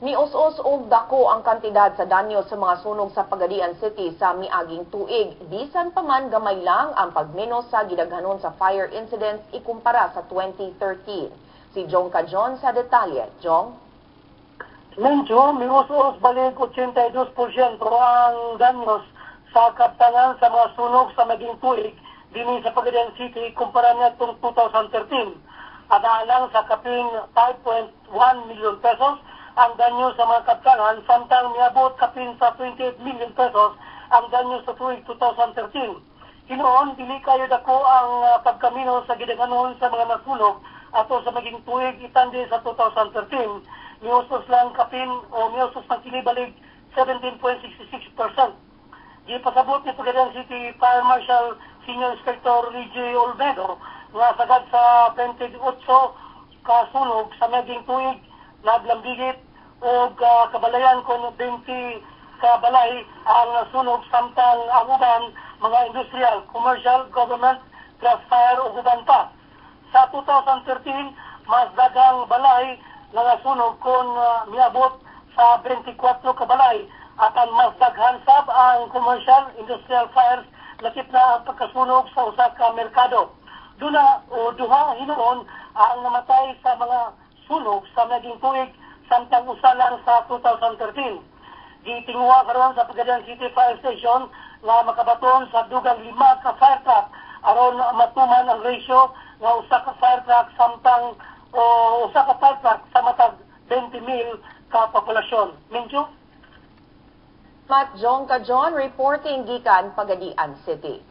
Mius-us og dako ang kantidad sa danyo sa mga sunog sa Pagadian City sa miaging tuig. Bisan pa man gamay lang ang pagmenos sa gidaghanon sa fire incidents ikumpara sa 2013. Si Jong Cajon sa detalye. Jong? Medyo, mius-us balik 82% ang danyos sa kaptangan sa mga sunog sa maging tuig din sa Pagadian City kumpara niya itong 2013. Adaalang sa kaping 5.1 million pesos ang danyo sa mga kaptangan, samtang miabot kapin sa 28 million pesos ang danyo sa tuig 2013. Hinoon, dili kayo dako ang pagkamino sa gidaghanon sa mga nasunog ato sa maging tuig itandi sa 2013. Miusos lang kapin o miusos ng kinibalig 17.66%. Di pasabot ni Pagadian City Fire Marshal Senior Inspector Luigi Olmedo nga sagad sa 28 kasunog sa maging tuig naglambigit o kabalayan kon 20 kabalay ang sunog samtang ang uban mga industrial, commercial, government, grass fire o uban pa. Sa 2013, mas dagang balay nga sunog kon miabot sa 24 kabalay at ang mas daghan sab ang commercial, industrial fires lakip na ang pagkasunog sa usa ka merkado. Duha hinoon ang namatay sa mga sunog sa naging tuig samtang usa lang sa 2013. Gitingwa karon sa Pagadian City Fire Station nga makabaton sa dugang 5 ka fire truck aron matuman ang ratio nga usa ka fire truck samtang usa ka fire truck sa matag 20,000 ka populasyon. Minjo? Matt Jong Cajon reporting gikan Pagadian City.